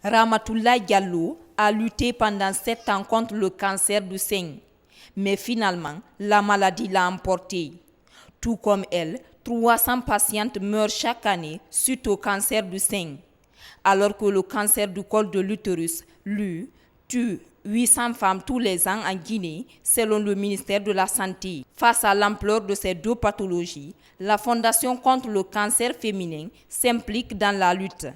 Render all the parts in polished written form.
Ramatoulaye Diallo a lutté pendant 7 ans contre le cancer du sein. Mais finalement, la maladie l'a emporté. Tout comme elle, 300 patientes meurent chaque année suite au cancer du sein. Alors que le cancer du col de l'utérus, lui, tue 800 femmes tous les ans en Guinée, selon le ministère de la Santé. Face à l'ampleur de ces deux pathologies, la Fondation contre le cancer féminin s'implique dans la lutte.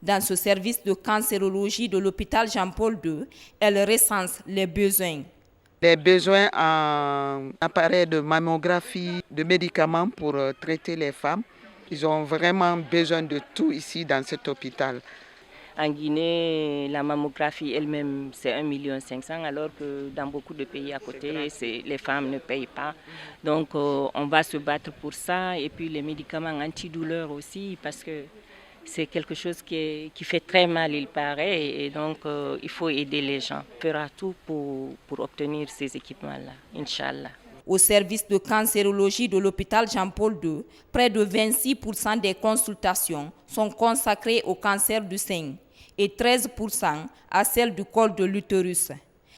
Dans ce service de cancérologie de l'hôpital Jean-Paul II, elle recense les besoins. Les besoins en appareils de mammographie, de médicaments pour traiter les femmes. Ils ont vraiment besoin de tout ici dans cet hôpital. En Guinée, la mammographie elle-même, c'est 1,5 million, alors que dans beaucoup de pays à côté, les femmes ne payent pas. Donc, on va se battre pour ça. Et puis, les médicaments antidouleurs aussi, parce que c'est quelque chose qui fait très mal, il paraît. Et donc, il faut aider les gens. On fera tout pour obtenir ces équipements-là, Inch'Allah. Au service de cancérologie de l'hôpital Jean-Paul II, près de 26% des consultations sont consacrées au cancer du sein et 13% à celle du col de l'utérus.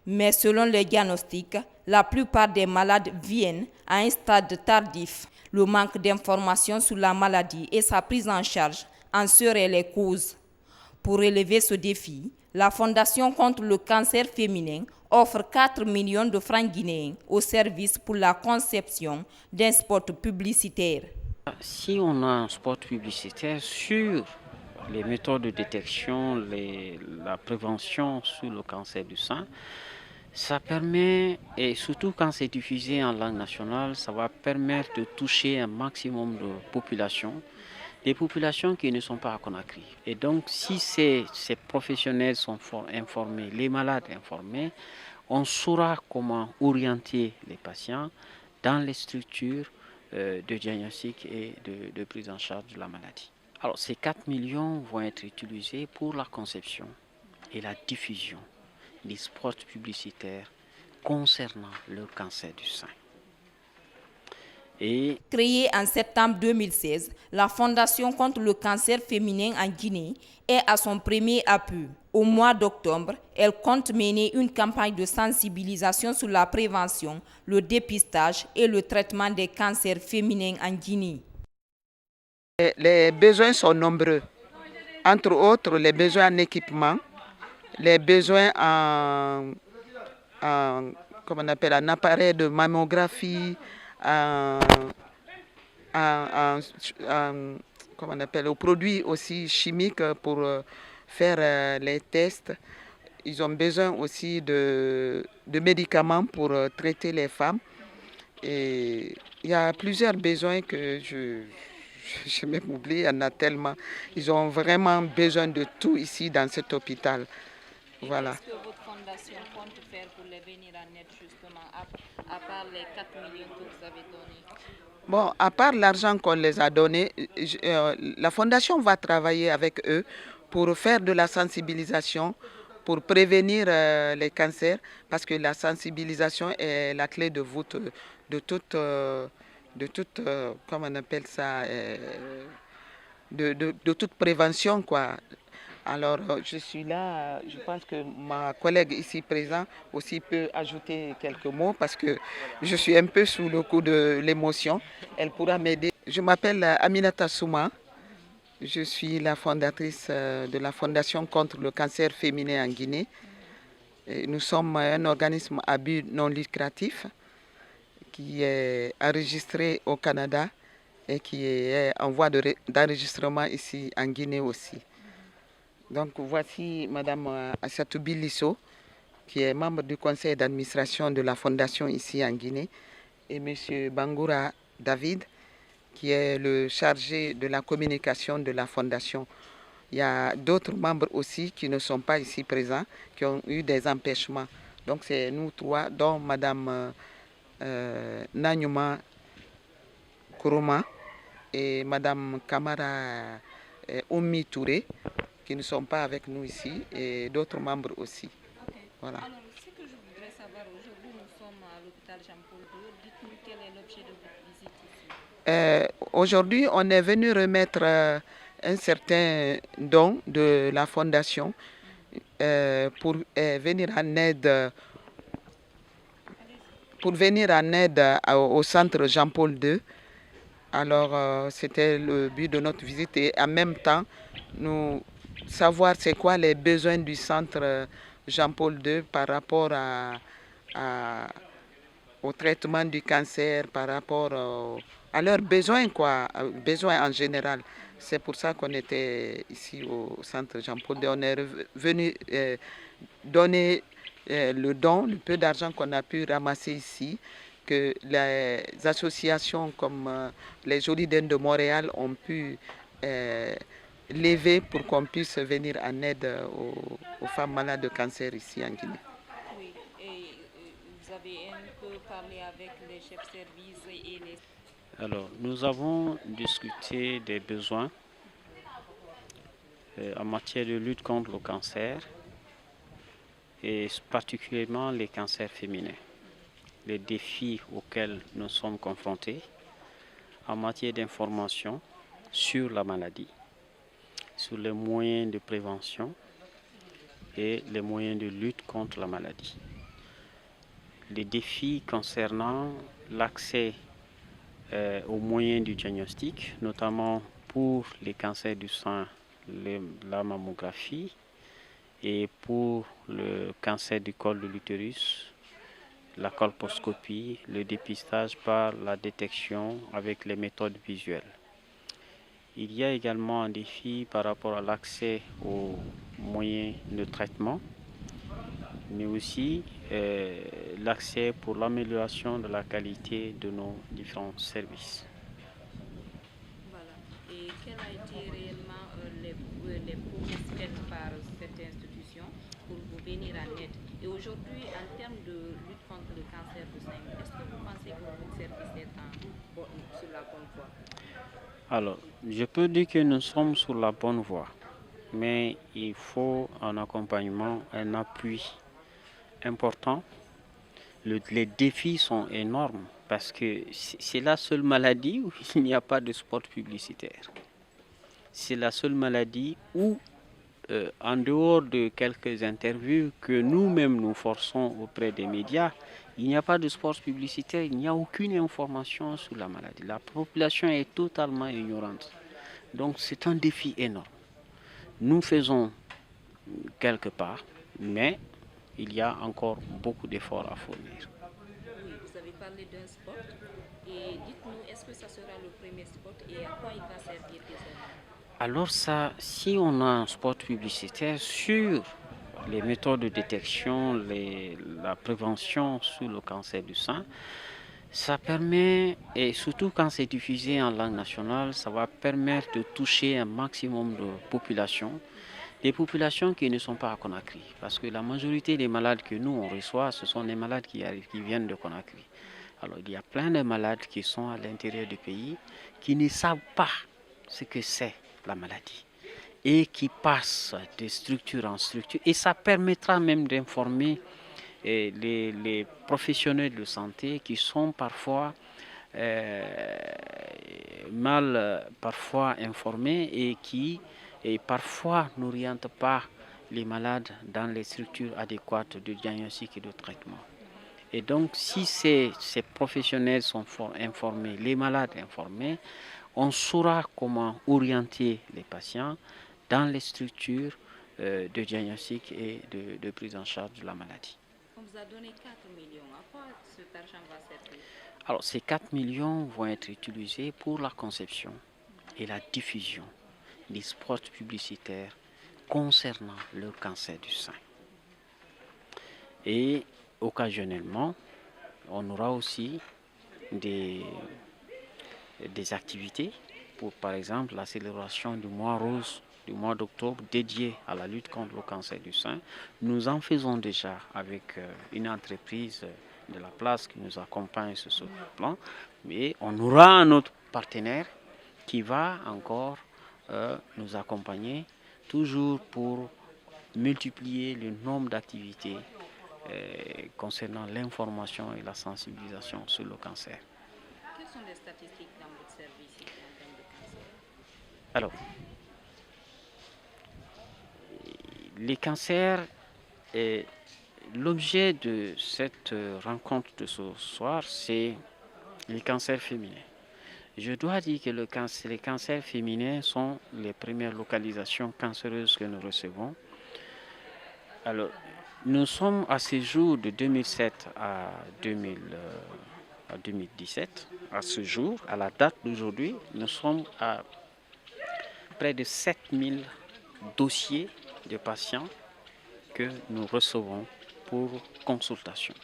Mais selon les diagnostics, la plupart des malades viennent à un stade tardif. Le manque d'informations sur la maladie et sa prise en charge en seraient les causes. Pour relever ce défi, la Fondation contre le cancer féminin offre 4 millions de francs guinéens au service pour la conception d'un spot publicitaire. Si on a un spot publicitaire sur les méthodes de détection, la prévention sur le cancer du sein, ça permet, et surtout quand c'est diffusé en langue nationale, ça va permettre de toucher un maximum de populations, des populations qui ne sont pas à Conakry. Et donc, si ces professionnels sont informés, les malades informés, on saura comment orienter les patients dans les structures de diagnostic et de prise en charge de la maladie. Alors, ces 4 millions vont être utilisés pour la conception et la diffusion des spots publicitaires concernant le cancer du sein. Créée en septembre 2016, la Fondation contre le cancer féminin en Guinée est à son premier appui. Au mois d'octobre, elle compte mener une campagne de sensibilisation sur la prévention, le dépistage et le traitement des cancers féminins en Guinée. Les besoins sont nombreux. Entre autres, les besoins en équipement, les besoins en appareil de mammographie, aux produits aussi chimiques pour faire les tests. Ils ont besoin aussi de médicaments pour traiter les femmes. Et il y a plusieurs besoins que je même oublié, il y en a tellement. Ils ont vraiment besoin de tout ici dans cet hôpital. Voilà. Qu'est-ce que votre fondation compte faire pour les venir en aide justement, à part les 4 millions que vous avez donnés? Bon, à part l'argent qu'on les a donné, la fondation va travailler avec eux pour faire de la sensibilisation, pour prévenir les cancers, parce que la sensibilisation est la clé de voûte de toute comment on appelle ça, de toute prévention, quoi. Alors, je suis là, je pense que ma collègue ici présente aussi peut ajouter quelques mots parce que je suis un peu sous le coup de l'émotion. Elle pourra m'aider. Je m'appelle Aminata Souma. Je suis la fondatrice de la Fondation contre le cancer féminin en Guinée. Et nous sommes un organisme à but non lucratif qui est enregistré au Canada et qui est en voie d'enregistrement ici en Guinée aussi. Donc voici Madame Assatou Bilisso, qui est membre du conseil d'administration de la fondation ici en Guinée, et Monsieur Bangoura David, qui est le chargé de la communication de la fondation. Il y a d'autres membres aussi qui ne sont pas ici présents, qui ont eu des empêchements. Donc c'est nous trois, dont Madame Nanyuma Kourouma et Madame Kamara Oumi Touré, qui ne sont pas avec nous ici, et d'autres membres aussi. Okay. Voilà. Alors, ce que je voudrais savoir, aujourd'hui nous sommes à l'hôpital Jean-Paul II. Dites-nous quel est l'objet de votre visite ici. Aujourd'hui, on est venu remettre un certain don de la fondation pour venir en aide au centre Jean-Paul II. Alors, c'était le but de notre visite et en même temps, nous savoir c'est quoi les besoins du centre Jean-Paul II par rapport au traitement du cancer, par rapport à leurs besoins, quoi, besoins en général. C'est pour ça qu'on était ici au centre Jean-Paul II. On est venu donner le don, le peu d'argent qu'on a pu ramasser ici, que les associations comme les Jolies Daines de Montréal ont pu lever pour qu'on puisse venir en aide aux femmes malades de cancer ici en Guinée. Oui, et vous avez un peu parlé avec les chefs de service et les... Alors, nous avons discuté des besoins en matière de lutte contre le cancer et particulièrement les cancers féminins, les défis auxquels nous sommes confrontés en matière d'information sur la maladie, sur les moyens de prévention et les moyens de lutte contre la maladie. Les défis concernant l'accès aux moyens du diagnostic, notamment pour les cancers du sein, la mammographie, et pour le cancer du col de l'utérus, la colposcopie, le dépistage par la détection avec les méthodes visuelles. Il y a également un défi par rapport à l'accès aux moyens de traitement, mais aussi l'accès pour l'amélioration de la qualité de nos différents services. Voilà. Et quelles ont été réellement les promesses faites par cette institution pour vous venir en aide? Et aujourd'hui, en termes de lutte contre le cancer du sein, est-ce que vous pensez que votre service est sur la bonne voie? Alors, je peux dire que nous sommes sur la bonne voie, mais il faut un accompagnement, un appui important. Les défis sont énormes parce que c'est la seule maladie où il n'y a pas de spot publicitaire. C'est la seule maladie où, en dehors de quelques interviews que nous-mêmes nous forçons auprès des médias, il n'y a pas de spot publicitaire, il n'y a aucune information sur la maladie. La population est totalement ignorante. Donc c'est un défi énorme. Nous faisons quelque part, mais il y a encore beaucoup d'efforts à fournir. Oui, vous avez parlé d'un spot. Et dites-nous, est-ce que ça sera le premier spot et à quoi il va servir désormais? Alors ça, si on a un spot publicitaire sur les méthodes de détection, la prévention sur le cancer du sein, ça permet, et surtout quand c'est diffusé en langue nationale, ça va permettre de toucher un maximum de populations, des populations qui ne sont pas à Conakry. Parce que la majorité des malades que nous on reçoit, ce sont des malades qui viennent de Conakry. Alors il y a plein de malades qui sont à l'intérieur du pays, qui ne savent pas ce que c'est la maladie et qui passent de structure en structure. Et ça permettra même d'informer les professionnels de santé qui sont parfois parfois informés et qui parfois n'orientent pas les malades dans les structures adéquates de diagnostic et de traitement. Et donc si ces professionnels sont informés, les malades informés, on saura comment orienter les patients dans les structures de diagnostic et de prise en charge de la maladie. On vous a donné 4 millions. À quoi cet argent va servir? Alors, ces 4 millions vont être utilisés pour la conception et la diffusion des spots publicitaires concernant le cancer du sein. Et occasionnellement, on aura aussi des activités pour, par exemple, la célébration du mois rose du mois d'octobre dédié à la lutte contre le cancer du sein. Nous en faisons déjà avec une entreprise de la place qui nous accompagne sur ce plan, mais on aura un autre partenaire qui va encore nous accompagner, toujours pour multiplier le nombre d'activités concernant l'information et la sensibilisation sur le cancer. Quelles sont les statistiques dans votre service en termes de cancer? Alors, les cancers, l'objet de cette rencontre de ce soir, c'est les cancers féminins. Je dois dire que les cancers féminins sont les premières localisations cancéreuses que nous recevons. Alors, nous sommes à ce jour de 2007 à 2017, à ce jour, à la date d'aujourd'hui, nous sommes à près de 7000 dossiers de patients que nous recevons pour consultation.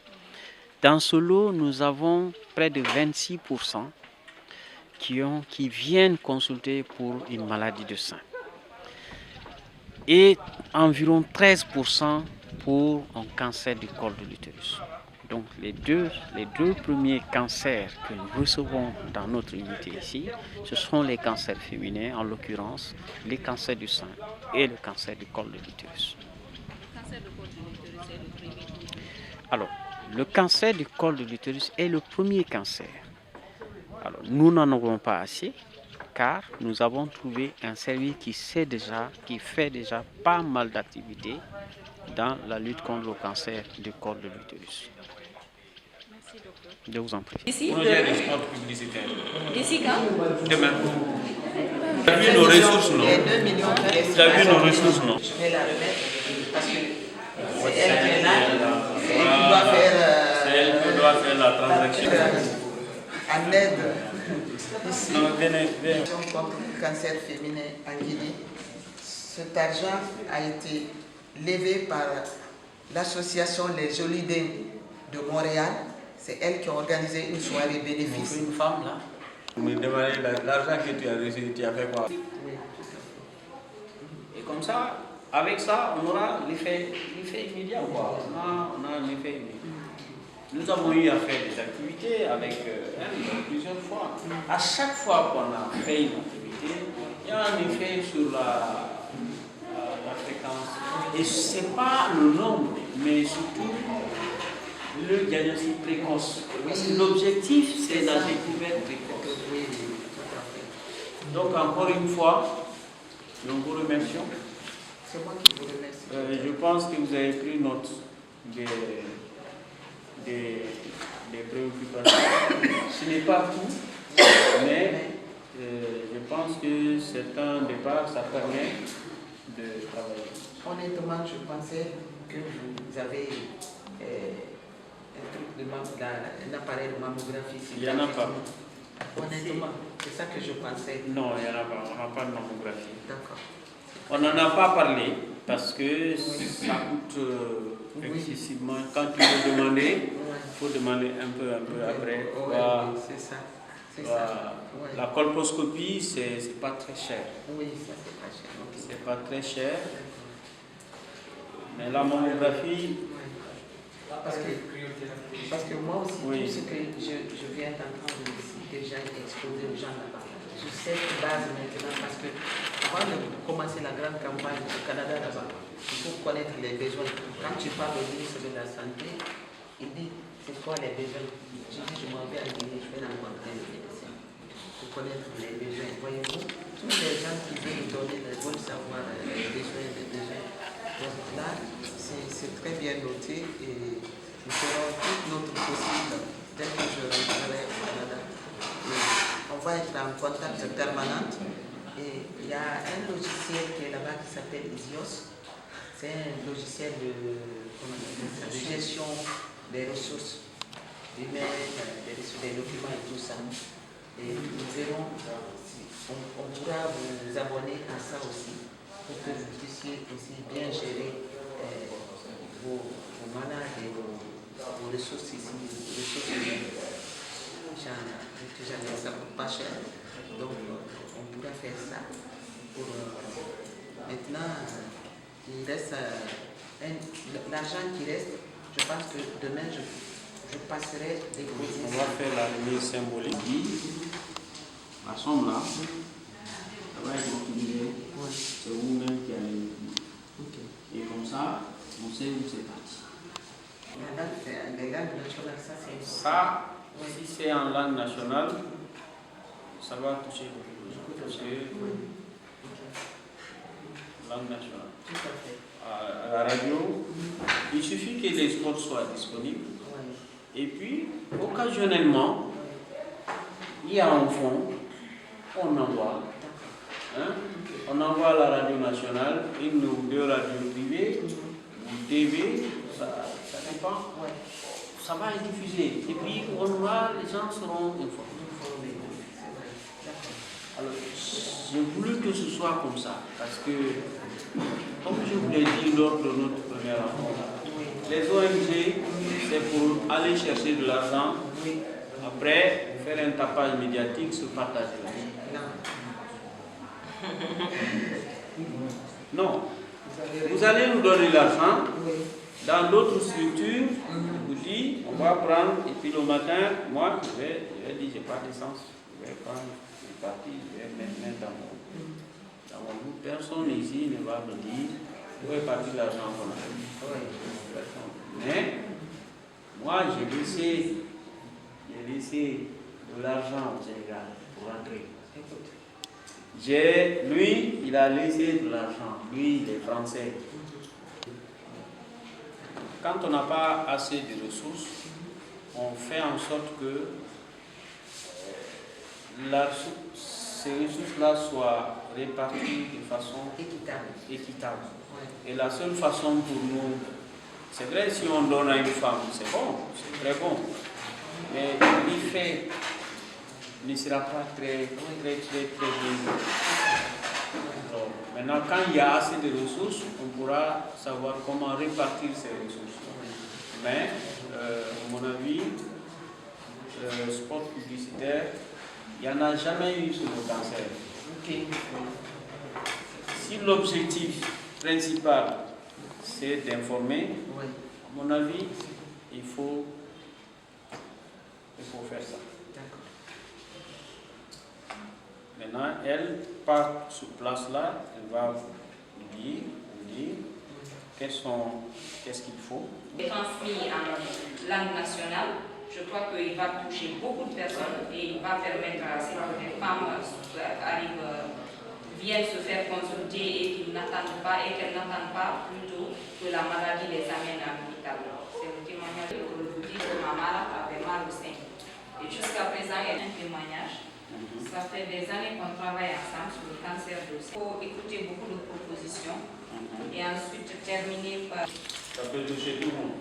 Dans ce lot, nous avons près de 26% qui viennent consulter pour une maladie de sein et environ 13% pour un cancer du col de l'utérus. Donc les deux premiers cancers que nous recevons dans notre unité ici, ce sont les cancers féminins, en l'occurrence les cancers du sein et le cancer du col de l'utérus. Alors, le cancer du col de l'utérus est le premier cancer. Alors, nous n'en avons pas assez, car nous avons trouvé un service qui fait déjà pas mal d'activités dans la lutte contre le cancer du col de l'utérus. Merci, docteur. Je vous en prie. Ici, Projet de sport publicitaire. Ici quand? Demain. Tu as vu nos ressources, non? Tu as vu nos ressources, non? Je vais la remettre parce que c'est elle qui est là. C'est elle qui doit faire la transaction. en aide ici. Non, venez. Contre le cancer féminin en Guinée. Cet argent a été levé par l'association Les Jolies Dames de Montréal. C'est elle qui a organisé une soirée bénéfice. Une femme là. Vous me demandez l'argent que tu as reçu, tu as fait quoi? Oui. Et comme ça, avec ça, on aura l'effet immédiat. On a un effet immédiat. Nous avons eu à faire des activités avec elle plusieurs fois. À chaque fois qu'on a fait une activité, il y a un effet sur la fréquence. Et ce n'est pas le nombre, mais surtout le diagnostic précoce. Parce que l'objectif, c'est la découverte précoce. Donc, encore une fois, nous vous remercions. C'est moi qui vous remercie. Je pense que vous avez pris note des préoccupations. Ce n'est pas tout, mais je pense que c'est un départ, ça permet de travailler. Honnêtement, je pensais que vous avez un appareil de mammographie. Il n'y en a pas. Honnêtement, c'est ça que je pensais. Non, il n'y en a pas. On n'a pas de mammographie. D'accord. On n'en a pas parlé parce que ça coûte excessivement. Quand tu veux demander, il faut demander un peu après. C'est ça. La colposcopie, c'est pas très cher. Oui, ça c'est pas cher. C'est pas très cher. Mais la mammographie. Parce que moi aussi, tout ce que je viens d'entendre ici, déjà exposé aux gens là-bas, sur cette base maintenant, parce que avant de commencer la grande campagne au Canada là-bas, il faut connaître les besoins. Quand tu parles au ministre de la Santé, il dit c'est quoi les besoins. Je dis je m'en vais à Guinée, je vais rencontrer le médecin pour connaître les besoins. Voyez-vous, tous les gens qui veulent nous donner veulent savoir les besoins, Donc là, c'est très bien noté et nous ferons tout notre possible dès que je rentrerai au Canada. On va être en contact permanent et il y a un logiciel qui est là-bas qui s'appelle Isios. C'est un logiciel de gestion des ressources humaines, des documents et tout ça. Et nous verrons, on pourra vous abonner à ça aussi pour que vous puissiez aussi bien gérer vos malades et vos ressources ici, vos ressources humaines. Jamais ça ne coûte pas cher, donc on pourra faire ça. Maintenant, il reste l'argent qui reste. Je pense que demain je passerai des positions. On va faire la remise symbolique. La somme là, ça va être utilisé. C'est vous-même qui allez l'utiliser. Et comme ça, on sait où c'est parti. Les langues nationales, ça c'est... Ça, si c'est en langue nationale, ça va toucher beaucoup de gens. Parce que langue nationale. Tout à fait. à la radio. Il suffit que les spots soient disponibles. Et puis, occasionnellement, il y a un fond, on envoie. Hein? On envoie à la radio nationale, une ou deux radios privées, ou TV, ça dépend. Ça va être diffusé. Et puis, les gens seront informés. Alors, j'ai voulu que ce soit comme ça, parce que, comme je vous l'ai dit lors de notre première rencontre, les ONG, c'est pour aller chercher de l'argent, après faire un tapage médiatique, se partager. Non. Vous allez nous donner l'argent. Dans d'autres structures, vous dites, on va prendre, et puis le matin, moi, je vais dire, j'ai pas d'essence, je vais prendre une partie, je vais mettre dans mon bout. Personne ici ne va me dire, où est parti l'argent qu'on a. Mais, moi, j'ai laissé de l'argent au Sénégal pour rentrer. Lui, il a laissé de l'argent, lui, il est français. Quand on n'a pas assez de ressources, on fait en sorte que ces ressources-là soient réparties de façon équitable. Et la seule façon pour nous, c'est vrai, si on donne à une femme, c'est bon, c'est très bon. Mais l'effet ne sera pas très bien. Alors, maintenant, quand il y a assez de ressources, on pourra savoir comment répartir ces ressources. Mais, à mon avis, sport publicitaire, il n'y en a jamais eu sur le cancer. Si l'objectif principal, c'est d'informer, à mon avis, il faut faire ça. Maintenant, elle part sur place là, elle va vous dire qu'est-ce qu'il faut. Transmis en langue nationale, je crois qu'il va toucher beaucoup de personnes et il va permettre à ce que les femmes viennent se faire consulter et qu'elles n'attendent pas plutôt que la maladie les amène à l'hôpital. C'est le témoignage que vous dites que ma malade avait mal au sein. Et jusqu'à présent, il y a un témoignage. Ça fait des années qu'on travaille ensemble sur le cancer du sein. Il faut écouter beaucoup de propositions et ensuite terminer par... Ça peut toucher tout le monde.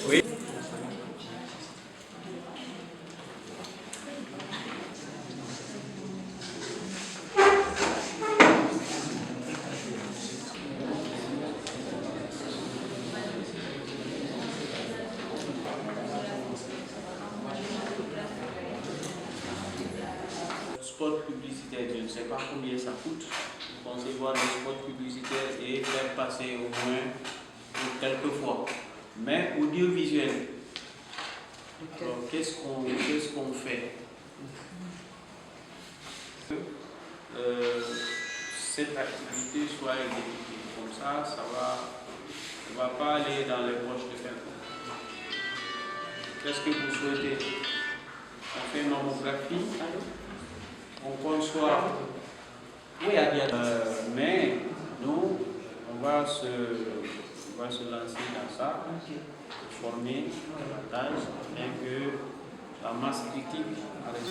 Oui. Spot publicitaire, je ne sais pas combien ça coûte. Concevoir des spots publicitaires et faire passer au moins quelques fois. Mais audiovisuel. Alors qu'est-ce qu'on fait? Cette activité soit exécutée comme ça, ne va pas aller dans les poches de quelqu'un. Qu'est-ce que vous souhaitez? On fait une mammographie, on conçoit. Oui, mais nous, on va se lancer dans ça, former davantage, bien que la masse critique